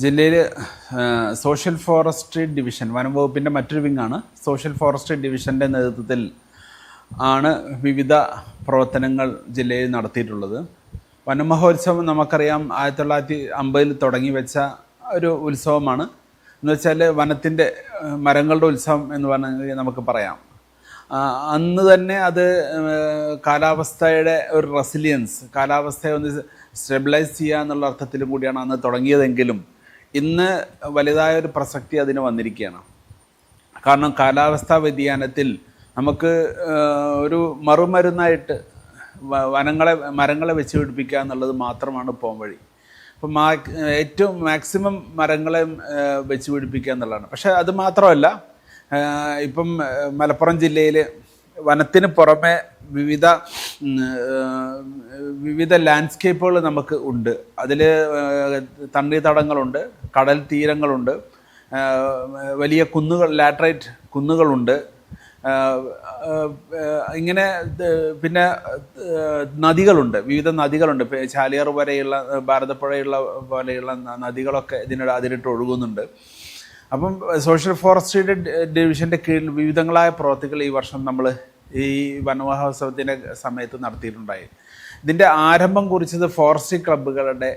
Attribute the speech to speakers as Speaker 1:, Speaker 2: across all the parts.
Speaker 1: ജില്ലയിൽ social forestry division വനം വകുപ്പിൻ്റെ മറ്റൊരു വിങ്ങാണ്. സോഷ്യൽ ഫോറസ്ട്രി ഡിവിഷൻ്റെ നേതൃത്വത്തിൽ ആണ് വിവിധ പ്രവർത്തനങ്ങൾ ജില്ലയിൽ നടത്തിയിട്ടുള്ളത്. വനമഹോത്സവം നമുക്കറിയാം 1950 തുടങ്ങി വെച്ച ഒരു ഉത്സവമാണ്. എന്ന് വെച്ചാൽ വനത്തിൻ്റെ മരങ്ങളുടെ ഉത്സവം എന്ന് പറഞ്ഞാൽ നമുക്ക് പറയാം. അന്ന് തന്നെ അത് കാലാവസ്ഥയുടെ ഒരു റെസിലിയൻസ്, കാലാവസ്ഥയെ ഒന്ന് സ്റ്റെബിലൈസ് ചെയ്യുക എന്നുള്ള അർത്ഥത്തിലും കൂടിയാണ് അന്ന് തുടങ്ങിയതെങ്കിലും ഇന്ന് വലുതായൊരു പ്രസക്തി അതിന് വന്നിരിക്കുകയാണ്. കാരണം കാലാവസ്ഥാ വ്യതിയാനത്തിൽ നമുക്ക് ഒരു മറുമരുന്നായിട്ട് മരങ്ങളെ വെച്ച് പിടിപ്പിക്കുക എന്നുള്ളത് മാത്രമാണ് പോം വഴി. അപ്പം ഏറ്റവും മാക്സിമം മരങ്ങളെ വെച്ച് പിടിപ്പിക്കുക എന്നുള്ളതാണ്. പക്ഷേ അത് മാത്രമല്ല, ഇപ്പം മലപ്പുറം ജില്ലയിൽ വനത്തിന് പുറമെ വിവിധ ലാൻഡ്സ്കേപ്പുകൾ നമുക്ക് ഉണ്ട്. അതിൽ തണ്ണീർത്തടങ്ങളുണ്ട്, കടൽ തീരങ്ങളുണ്ട്, വലിയ കുന്നുകൾ, ലാറ്ററൈറ്റ് കുന്നുകളുണ്ട്. ഇങ്ങനെ പിന്നെ നദികളുണ്ട്, വിവിധ നദികളുണ്ട്. ചാലിയാർ വരെയുള്ള, ഭാരതപ്പുഴയുള്ള പോലെയുള്ള നദികളൊക്കെ അതിലിട്ട് ഒഴുകുന്നുണ്ട്. അപ്പം സോഷ്യൽ ഫോറസ്ട്രി ഡിവിഷൻ്റെ കീഴിൽ വിവിധങ്ങളായ പ്രവർത്തികൾ ഈ വർഷം നമ്മൾ ഈ വനമഹോത്സവത്തിൻ്റെ സമയത്ത് നടത്തിയിട്ടുണ്ടായി. ഇതിൻ്റെ ആരംഭം കുറിച്ചത് ഫോറസ്ട്രി ക്ലബ്ബുകളുടെ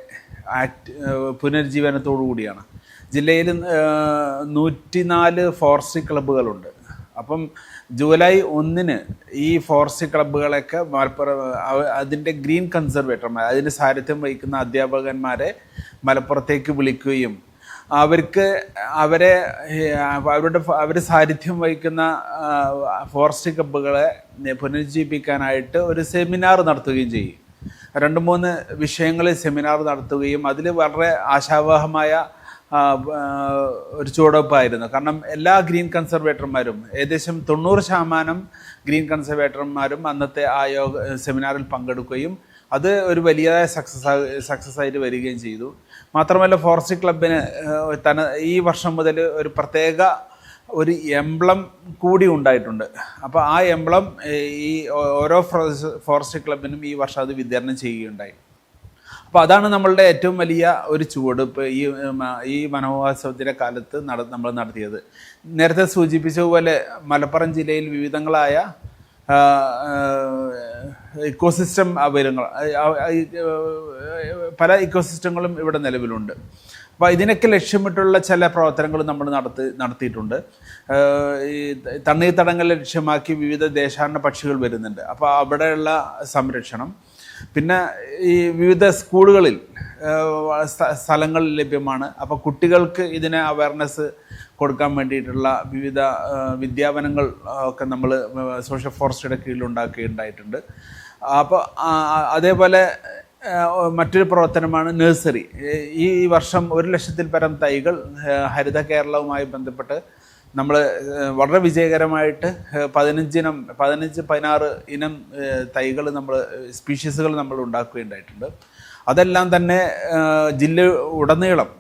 Speaker 1: പുനരുജ്ജീവനത്തോടു കൂടിയാണ്. ജില്ലയിൽ 104 ഫോറസ്ട്രി ക്ലബ്ബുകളുണ്ട്. അപ്പം ജൂലൈ 1 ഈ ഫോറസ്ട്രി ക്ലബ്ബുകളൊക്കെ അതിൻ്റെ ഗ്രീൻ കൺസർവേറ്റർമാർ, അതിൻ്റെ സാരഥ്യം വഹിക്കുന്ന അധ്യാപകന്മാരെ മലപ്പുറത്തേക്ക് വിളിക്കുകയും അവർ സാന്നിധ്യം വഹിക്കുന്ന ഫോറസ്ട്രി ക്ലബ്ബുകളെ പുനരുജ്ജീവിപ്പിക്കാനായിട്ട് ഒരു സെമിനാർ നടത്തുകയും ചെയ്യും. 2-3 വിഷയങ്ങളിൽ സെമിനാർ നടത്തുകയും അതിൽ വളരെ ആശാവഹമായ ഒരു ചുവടുവെപ്പായിരുന്നു. കാരണം എല്ലാ ഗ്രീൻ കൺസർവേറ്റർമാരും, ഏകദേശം 90% ഗ്രീൻ കൺസർവേറ്റർമാരും അന്നത്തെ ആ സെമിനാറിൽ പങ്കെടുക്കുകയും അത് ഒരു വലിയതായ സക്സസ് ആയിട്ട് വരികയും ചെയ്തു. മാത്രമല്ല, ഫോറസ്ട്രി ക്ലബിന് ഈ വർഷം മുതൽ ഒരു പ്രത്യേക ഒരു എംബ്ലം കൂടി ഉണ്ടായിട്ടുണ്ട്. അപ്പോൾ ആ എംബ്ലം ഈ ഓരോ ഫോറസ്ട്രി ക്ലബിനും ഈ വർഷം അത് വിതരണം ചെയ്യുകയുണ്ടായി. അപ്പോൾ അതാണ് നമ്മളുടെ ഏറ്റവും വലിയ ഒരു ചുവടുവെപ്പ് ഈ വനമഹോത്സവത്തിൻ്റെ കാലത്ത് നമ്മൾ നടത്തിയത്. നേരത്തെ സൂചിപ്പിച്ചതുപോലെ മലപ്പുറം ജില്ലയിൽ വിവിധങ്ങളായ ഇക്കോസിസ്റ്റം പല ഇക്കോസിസ്റ്റങ്ങളും ഇവിടെ നിലവിലുണ്ട്. അപ്പോൾ ഇതിനൊക്കെ ലക്ഷ്യമിട്ടുള്ള ചില പ്രവർത്തനങ്ങൾ നമ്മൾ നടത്തിയിട്ടുണ്ട്. ഈ തണ്ണീർത്തടങ്ങൾ ലക്ഷ്യമാക്കി വിവിധ ദേശാടന പക്ഷികൾ വരുന്നുണ്ട്. അപ്പോൾ അവിടെയുള്ള സംരക്ഷണം, പിന്നെ ഈ വിവിധ സ്കൂളുകളിൽ സ്ഥലങ്ങൾ ലഭ്യമാണ്. അപ്പോൾ കുട്ടികൾക്ക് ഇതിനെ അവയർനെസ് കൊടുക്കാൻ വേണ്ടിയിട്ടുള്ള വിവിധ വിദ്യാവനങ്ങൾ ഒക്കെ നമ്മൾ സോഷ്യൽ ഫോറസ്ട്രിയുടെ കീഴിൽ ഉണ്ടാക്കിയിട്ടുണ്ടായിട്ടുണ്ട്. അപ്പോൾ അതേപോലെ മറ്റൊരു പ്രവർത്തനമാണ് നഴ്സറി. ഈ വർഷം 1,00,000-ൽ പരം തൈകൾ ഹരിത കേരളവുമായി ബന്ധപ്പെട്ട് നമ്മൾ വളരെ വിജയകരമായിട്ട് 15-16 ഇനം തൈകൾ സ്പീഷീസുകൾ നമ്മൾ ഉണ്ടാക്കുകയുണ്ടായിട്ടുണ്ട്. അതെല്ലാം തന്നെ ജില്ല ഉടനീളം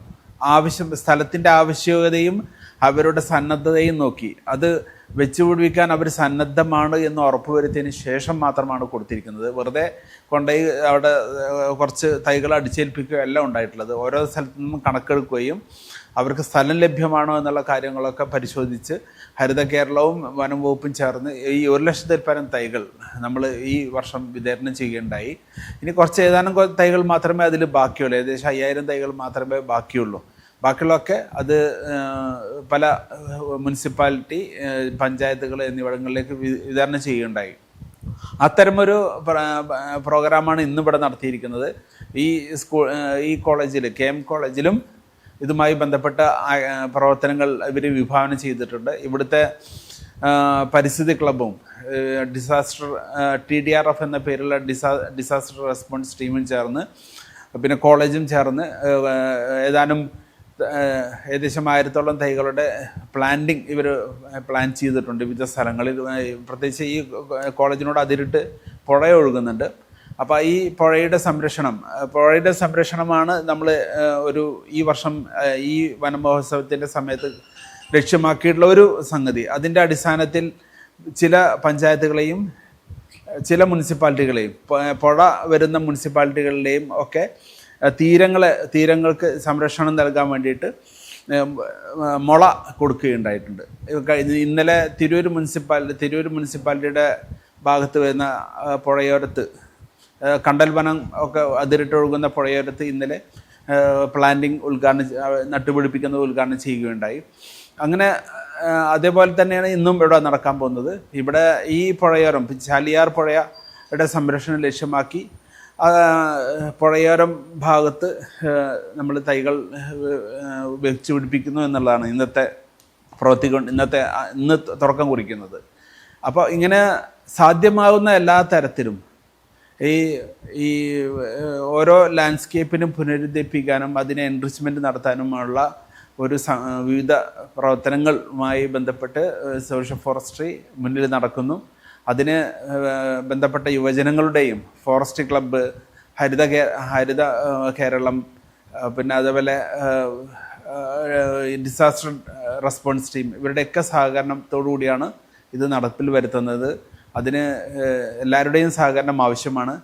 Speaker 1: സ്ഥലത്തിൻ്റെ ആവശ്യകതയും അവരുടെ സന്നദ്ധതയും നോക്കി അത് വെച്ചുപിടിപ്പിക്കാൻ അവർ സന്നദ്ധമാണ് എന്ന് ഉറപ്പുവരുത്തിയതിന് ശേഷം മാത്രമാണ് കൊടുത്തിരിക്കുന്നത്. വെറുതെ കൊണ്ടുപോയി അവിടെ കുറച്ച് തൈകൾ അടിച്ചേൽപ്പിക്കുകയോ എല്ലാം ഉണ്ടായിട്ടുള്ളത്. ഓരോ സ്ഥലത്തു നിന്നും കണക്കെടുക്കുകയും അവർക്ക് സ്ഥലം ലഭ്യമാണോ എന്നുള്ള കാര്യങ്ങളൊക്കെ പരിശോധിച്ച് ഹരിത കേരളവും വനം വകുപ്പും ചേർന്ന് ഈ 1,00,000-ൽ പരം തൈകൾ നമ്മൾ ഈ വർഷം വിതരണം ചെയ്യുകയുണ്ടായി. ഇനി ഏതാനും തൈകൾ മാത്രമേ അതിൽ ബാക്കിയുള്ളൂ. ഏകദേശം 5,000 തൈകൾ മാത്രമേ ബാക്കിയുള്ളൂ. ബാക്കിയുള്ളതൊക്കെ അത് പല മുനിസിപ്പാലിറ്റി, പഞ്ചായത്തുകൾ എന്നിവിടങ്ങളിലേക്ക് വിതരണം ചെയ്യുകയുണ്ടായി. അത്തരമൊരു പ്രോഗ്രാമാണ് ഇന്നിവിടെ നടത്തിയിരിക്കുന്നത്. ഈ കോളേജിൽ, KM കോളേജിലും ഇതുമായി ബന്ധപ്പെട്ട പ്രവർത്തനങ്ങൾ ഇവർ വിഭാവനം ചെയ്തിട്ടുണ്ട്. ഇവിടുത്തെ പരിസ്ഥിതി ക്ലബും TDRF എന്ന പേരുള്ള ഡിസാസ്റ്റർ റെസ്പോൺസ് ടീമും ചേർന്ന്, പിന്നെ കോളേജും ചേർന്ന് ഏകദേശം 1000-ഓളം തൈകളുടെ പ്ലാന്റിങ് ഇവർ പ്ലാൻ ചെയ്തിട്ടുണ്ട് വിവിധ സ്ഥലങ്ങളിൽ. പ്രത്യേകിച്ച് ഈ കോളേജിനോട് അതിരിട്ട് പുഴ ഒഴുകുന്നുണ്ട്. അപ്പോൾ ഈ പുഴയുടെ സംരക്ഷണമാണ് നമ്മൾ ഈ വർഷം ഈ വനമഹോത്സവത്തിൻ്റെ സമയത്ത് ലക്ഷ്യമാക്കിയിട്ടുള്ള ഒരു സംഗതി. അതിൻ്റെ അടിസ്ഥാനത്തിൽ ചില പഞ്ചായത്തുകളെയും ചില മുനിസിപ്പാലിറ്റികളെയും, പുഴ വരുന്ന മുനിസിപ്പാലിറ്റികളിലെയും ഒക്കെ തീരങ്ങൾക്ക് സംരക്ഷണം നൽകാൻ വേണ്ടിയിട്ട് മുള കൊടുക്കുകയുണ്ടായിട്ടുണ്ട്. ഇന്നലെ തിരൂർ മുനിസിപ്പാലിറ്റിയുടെ ഭാഗത്ത് വരുന്ന പുഴയോരത്ത് കണ്ടൽ വനം ഒക്കെ അതിരിട്ടൊഴുകുന്ന പുഴയോരത്ത് ഇന്നലെ പ്ലാന്റിംഗ് നട്ടുപിടിപ്പിക്കുന്നത് ഉദ്ഘാടനം ചെയ്യുകയുണ്ടായി. അങ്ങനെ അതേപോലെ തന്നെയാണ് ഇന്നും ഇവിടെ നടക്കാൻ പോകുന്നത്. ഇവിടെ ഈ പുഴയോരം ചാലിയാർ പുഴയുടെ സംരക്ഷണം ലക്ഷ്യമാക്കി പുഴയോരം ഭാഗത്ത് നമ്മൾ തൈകൾ വെച്ച് പിടിപ്പിക്കുന്നു എന്നുള്ളതാണ് ഇന്ന് തുടക്കം കുറിക്കുന്നത്. അപ്പോൾ ഇങ്ങനെ സാധ്യമാകുന്ന എല്ലാ തരത്തിലും ഈ ഓരോ ലാൻഡ്സ്കേപ്പിനും പുനരുദ്ധരിപ്പിക്കാനും അതിനെ എൻറിച്ച്മെൻറ്റ് നടത്താനുമുള്ള വിവിധ പ്രവർത്തനങ്ങളുമായി ബന്ധപ്പെട്ട് സോഷ്യൽ ഫോറസ്ട്രി മുന്നിൽ നടക്കുന്നു. അതിന് ബന്ധപ്പെട്ട യുവജനങ്ങളുടെയും ഫോറസ്റ്റ് ക്ലബ്ബ്, ഹരിത കേരളം, പിന്നെ അതേപോലെ ഡിസാസ്റ്റർ റെസ്പോൺസ് ടീം ഇവരുടെയൊക്കെ സഹകരണത്തോടു കൂടിയാണ് ഇത് നടപ്പിൽ വരുത്തുന്നത്. അതിന് എല്ലാവരുടെയും സഹകരണം ആവശ്യമാണ്.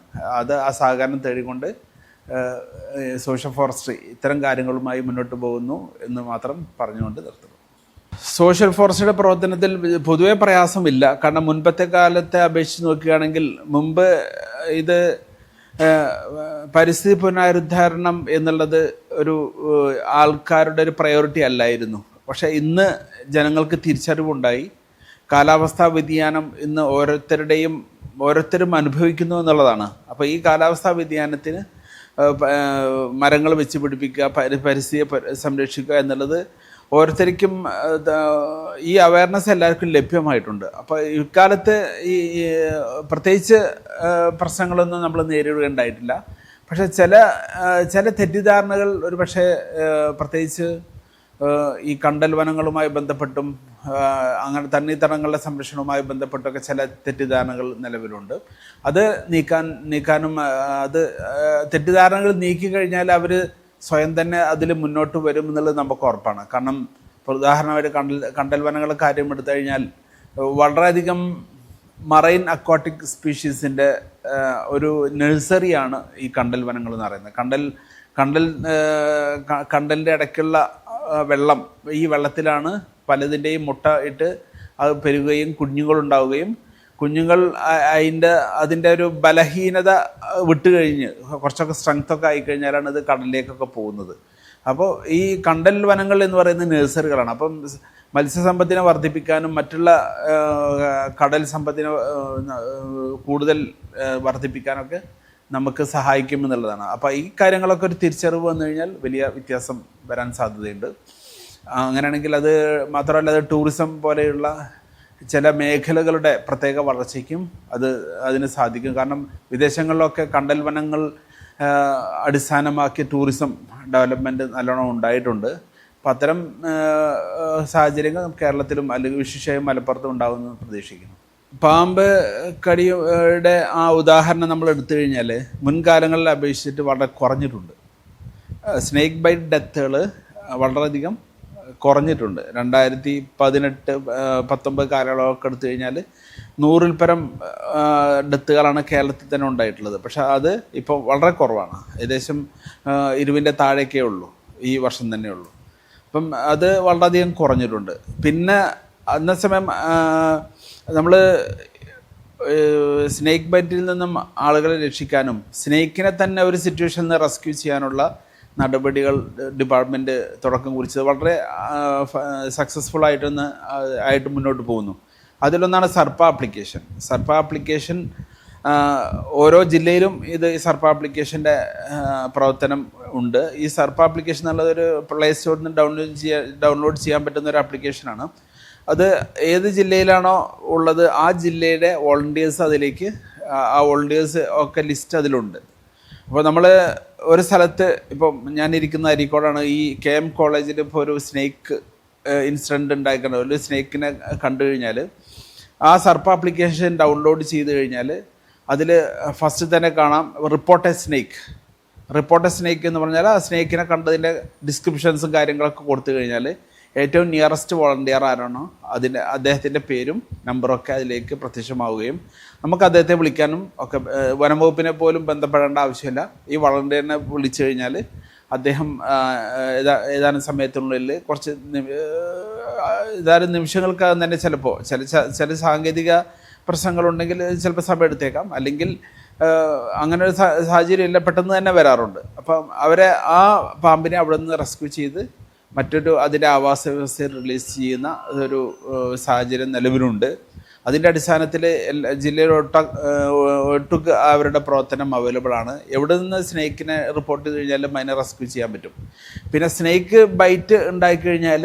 Speaker 1: ആ സഹകരണം തേടിക്കൊണ്ട് സോഷ്യൽ ഫോറസ്ട്രി ഇത്തരം കാര്യങ്ങളുമായി മുന്നോട്ട് പോകുന്നു എന്ന് മാത്രം പറഞ്ഞുകൊണ്ട് നിർത്തുന്നു. സോഷ്യൽ ഫോറസ്ട്രിയുടെ പ്രവർത്തനത്തിൽ പൊതുവെ പ്രയാസമില്ല. കാരണം മുൻപത്തെ കാലത്തെ അപേക്ഷിച്ച് നോക്കുകയാണെങ്കിൽ മുമ്പ് ഇത് പരിസ്ഥിതി പുനരുദ്ധാരണം എന്നുള്ളത് ഒരു ആൾക്കാരുടെ ഒരു പ്രയോറിറ്റി അല്ലായിരുന്നു. പക്ഷേ ഇന്ന് ജനങ്ങൾക്ക് തിരിച്ചറിവുണ്ടായി. കാലാവസ്ഥാ വ്യതിയാനം ഇന്ന് ഓരോരുത്തരും അനുഭവിക്കുന്നു എന്നുള്ളതാണ്. അപ്പോൾ ഈ കാലാവസ്ഥാ വ്യതിയാനത്തിന് മരങ്ങൾ വെച്ച് പിടിപ്പിക്കുക, പരിസ്ഥിതിയെ സംരക്ഷിക്കുക എന്നുള്ളത് ഓരോരുത്തർക്കും ഈ അവയർനെസ് എല്ലാവർക്കും ലഭ്യമായിട്ടുണ്ട്. അപ്പോൾ ഇക്കാലത്ത് ഈ പ്രത്യേകിച്ച് പ്രശ്നങ്ങളൊന്നും നമ്മൾ നേരിടുകയുണ്ടായിട്ടില്ല. പക്ഷേ ചില തെറ്റിദ്ധാരണകൾ ഒരു പക്ഷേ പ്രത്യേകിച്ച് ഈ കണ്ടൽ വനങ്ങളുമായി ബന്ധപ്പെട്ടും അങ്ങനെ തണ്ണീർത്തടങ്ങളുടെ സംരക്ഷണവുമായി ബന്ധപ്പെട്ടൊക്കെ ചില തെറ്റിദ്ധാരണകൾ നിലവിലുണ്ട്. അത് നീക്കാനും അത് തെറ്റിദ്ധാരണകൾ നീക്കി കഴിഞ്ഞാൽ അവർ സ്വയം തന്നെ അതിൽ മുന്നോട്ട് വരും എന്നുള്ളത് നമുക്ക് ഉറപ്പാണ്. കാരണം ഉദാഹരണമായിട്ട് കണ്ടൽ വനങ്ങളുടെ കാര്യം എടുത്തു കഴിഞ്ഞാൽ വളരെയധികം മറൈൻ അക്വാട്ടിക് സ്പീഷീസിൻ്റെ ഒരു നഴ്സറിയാണ് ഈ കണ്ടൽ വനങ്ങൾ എന്ന് പറയുന്നത്. കണ്ടലിൻ്റെ ഇടയ്ക്കുള്ള വെള്ളം, ഈ വെള്ളത്തിലാണ് പലതിൻ്റെയും മുട്ട ഇട്ട് അത് പെരുകുകയും കുഞ്ഞുങ്ങളുണ്ടാവുകയും കുഞ്ഞുങ്ങൾ അതിൻ്റെ ഒരു ബലഹീനത വിട്ടുകഴിഞ്ഞ് കുറച്ചൊക്കെ സ്ട്രെങ്ത്തൊക്കെ ആയിക്കഴിഞ്ഞാലാണ് ഇത് കടലിലേക്കൊക്കെ പോകുന്നത്. അപ്പോൾ ഈ കണ്ടൽ വനങ്ങൾ എന്ന് പറയുന്നത് നഴ്സറികളാണ്. അപ്പം മത്സ്യസമ്പത്തിനെ വർദ്ധിപ്പിക്കാനും മറ്റുള്ള കടൽ സമ്പത്തിനെ കൂടുതൽ വർദ്ധിപ്പിക്കാനൊക്കെ നമുക്ക് സഹായിക്കുമെന്നുള്ളതാണ്. അപ്പോൾ ഈ കാര്യങ്ങളൊക്കെ ഒരു തിരിച്ചറിവ് വന്നു കഴിഞ്ഞാൽ വലിയ വ്യത്യാസം വരാൻ സാധ്യതയുണ്ട്. അങ്ങനെയാണെങ്കിൽ അത് മാത്രമല്ല, അത് ടൂറിസം പോലെയുള്ള ചില മേഖലകളുടെ പ്രത്യേക വളർച്ചയ്ക്കും അതിന് സാധിക്കും. കാരണം വിദേശങ്ങളിലൊക്കെ കണ്ടൽ വനങ്ങൾ അടിസ്ഥാനമാക്കി ടൂറിസം ഡെവലപ്മെൻറ്റ് നല്ലോണം ഉണ്ടായിട്ടുണ്ട്. അപ്പം അത്തരം സാഹചര്യങ്ങൾ കേരളത്തിലും അല്ലെങ്കിൽ വിശേഷമായും മലപ്പുറത്തും ഉണ്ടാകുമെന്ന് പ്രതീക്ഷിക്കുന്നു. പാമ്പ് കടിയുടെ ആ ഉദാഹരണം നമ്മൾ എടുത്തു കഴിഞ്ഞാൽ മുൻകാലങ്ങളിൽ അപേക്ഷിച്ചിട്ട് വളരെ കുറഞ്ഞിട്ടുണ്ട്. സ്നേക്ക് ബൈറ്റ് ഡെത്തുകൾ വളരെയധികം കുറഞ്ഞിട്ടുണ്ട്. 2018-19 കാലയളവൊക്കെ എടുത്തു കഴിഞ്ഞാൽ 100-ൽ പരം ഡെത്തുകളാണ് കേരളത്തിൽ തന്നെ ഉണ്ടായിട്ടുള്ളത്. പക്ഷെ അത് ഇപ്പോൾ വളരെ കുറവാണ്. ഏകദേശം 20-ൻ്റെ താഴേക്കേ ഉള്ളൂ, ഈ വർഷം തന്നെ ഉള്ളൂ. അപ്പം അത് വളരെയധികം കുറഞ്ഞിട്ടുണ്ട്. പിന്നെ അന്ന സമയം നമ്മൾ സ്നേക്ക് ബൈറ്റിൽ നിന്നും ആളുകളെ രക്ഷിക്കാനും സ്നേക്കിനെ തന്നെ ഒരു സിറ്റുവേഷനിൽ നിന്ന് റെസ്ക്യൂ ചെയ്യാനുള്ള നടപടികൾ ഡിപ്പാർട്ട്മെൻറ്റ് തുടക്കം കുറിച്ചത് വളരെ സക്സസ്ഫുൾ ആയിട്ട് മുന്നോട്ട് പോകുന്നു. അതിലൊന്നാണ് സർപ്പ ആപ്ലിക്കേഷൻ. ഓരോ ജില്ലയിലും സർപ്പ ആപ്ലിക്കേഷൻ്റെ പ്രവർത്തനം ഉണ്ട്. ഈ സർപ്പ ആപ്ലിക്കേഷൻ എന്നുള്ളതൊരു പ്ലേ സ്റ്റോറിൽ നിന്ന് ഡൗൺലോഡ് ചെയ്യാൻ പറ്റുന്ന ഒരു ആപ്ലിക്കേഷനാണ്. അത് ഏത് ജില്ലയിലാണോ ഉള്ളത് ആ ജില്ലയുടെ വോളണ്ടിയേഴ്സ് അതിലേക്ക് ആ വോളണ്ടിയേഴ്സ് ഒക്കെ ലിസ്റ്റ് അതിലുണ്ട്. അപ്പോൾ നമ്മൾ ഒരു സ്ഥലത്ത്, ഇപ്പം ഞാനിരിക്കുന്ന അരീക്കോടാണ്, ഈ KM കോളേജിൽ ഇപ്പോൾ ഒരു സ്നേക്ക് ഇൻസിഡൻറ്റ് ഉണ്ടായിട്ടുണ്ട്. ഒരു സ്നേക്കിനെ കണ്ടു കഴിഞ്ഞാൽ ആ സർപ്പ ആപ്ലിക്കേഷൻ ഡൗൺലോഡ് ചെയ്ത് കഴിഞ്ഞാൽ അതിൽ ഫസ്റ്റ് തന്നെ കാണാം റിപ്പോർട്ട് സ്നേക്ക് എന്ന് പറഞ്ഞാൽ ആ സ്നേക്കിനെ കണ്ടതിൻ്റെ ഡിസ്ക്രിപ്ഷൻസും കാര്യങ്ങളൊക്കെ കൊടുത്തു കഴിഞ്ഞാൽ ഏറ്റവും നിയറസ്റ്റ് വോളണ്ടിയർ ആരാണോ അദ്ദേഹത്തിൻ്റെ പേരും നമ്പറൊക്കെ അതിലേക്ക് പ്രത്യക്ഷമാവുകയും നമുക്ക് അദ്ദേഹത്തെ വിളിക്കാനും ഒക്കെ വനംവകുപ്പിനെ പോലും ബന്ധപ്പെടേണ്ട ആവശ്യമില്ല. ഈ വോളണ്ടിയറിനെ വിളിച്ചു കഴിഞ്ഞാൽ അദ്ദേഹം ഏതാനും സമയത്തിനുള്ളിൽ ഏതാനും നിമിഷങ്ങൾക്കകം തന്നെ ചിലപ്പോൾ ചില സാങ്കേതിക പ്രശ്നങ്ങളുണ്ടെങ്കിൽ ചിലപ്പോൾ സമയം എടുത്തേക്കാം, അല്ലെങ്കിൽ അങ്ങനെ ഒരു സാഹചര്യം ഇല്ല, പെട്ടെന്ന് തന്നെ വരാറുണ്ട്. അപ്പം അവരെ ആ പാമ്പിനെ അവിടെ നിന്ന് റെസ്ക്യൂ ചെയ്ത് അതിൻ്റെ ആവാസ വ്യവസ്ഥയിൽ റിലീസ് ചെയ്യുന്ന ഒരു സാഹചര്യം നിലവിലുണ്ട്. അതിൻ്റെ അടിസ്ഥാനത്തിൽ ജില്ലയിൽ ഒട്ടുക്ക് അവരുടെ പ്രവർത്തനം അവൈലബിൾ ആണ്. എവിടെ നിന്ന് സ്നേക്കിനെ റിപ്പോർട്ട് ചെയ്ത് കഴിഞ്ഞാലും അതിനെ റെസ്ക്യൂ ചെയ്യാൻ പറ്റും. പിന്നെ സ്നേക്ക് ബൈറ്റ് ഉണ്ടായിക്കഴിഞ്ഞാൽ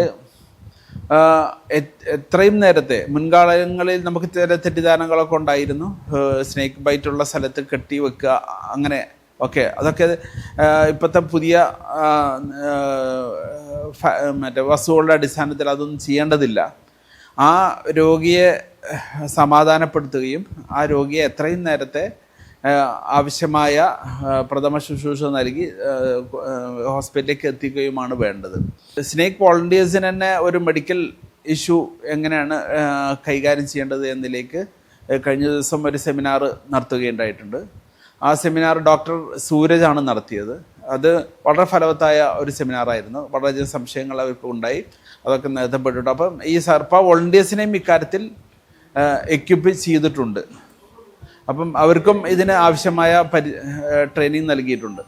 Speaker 1: എത്രയും നേരത്തെ മുൻകാലങ്ങളിൽ നമുക്ക് ചില തെറ്റിദ്ധാരണകളൊക്കെ ഉണ്ടായിരുന്നു. സ്നേക്ക് ബൈറ്റുള്ള സ്ഥലത്ത് കെട്ടി വെക്കുക, അങ്ങനെ ഓക്കെ, അതൊക്കെ ഇപ്പോഴത്തെ പുതിയ മറ്റേ വസ്തുക്കളുടെ അടിസ്ഥാനത്തിൽ അതൊന്നും ചെയ്യേണ്ടതില്ല. ആ രോഗിയെ സമാധാനപ്പെടുത്തുകയും ആ രോഗിയെ എത്രയും നേരത്തെ ആവശ്യമായ പ്രഥമ ശുശ്രൂഷ നൽകി ഹോസ്പിറ്റലിലേക്ക് എത്തിക്കുകയുമാണ് വേണ്ടത്. സ്നേക്ക് വോളണ്ടിയേഴ്സിന് തന്നെ ഒരു മെഡിക്കൽ ഇഷ്യൂ എങ്ങനെയാണ് കൈകാര്യം ചെയ്യേണ്ടത് എന്നതിലേക്ക് കഴിഞ്ഞ ദിവസം ഒരു സെമിനാർ നടത്തുകയുണ്ടായിട്ടുണ്ട്. ആ സെമിനാർ ഡോക്ടർ സൂരജാണ് നടത്തിയത്. അത് വളരെ ഫലവത്തായ ഒരു സെമിനാറായിരുന്നു. വളരെയധികം സംശയങ്ങൾ അവർക്ക് ഉണ്ടായി, അതൊക്കെ നേതൃത്വപ്പെട്ടിട്ടുണ്ട്. അപ്പം ഈ സർപ്പ വോളണ്ടിയേഴ്സിനെയും ഇക്കാര്യത്തിൽ എക്യുപ്പ് ചെയ്തിട്ടുണ്ട്. അപ്പം അവർക്കും ഇതിന് ആവശ്യമായ ട്രെയിനിങ് നൽകിയിട്ടുണ്ട്.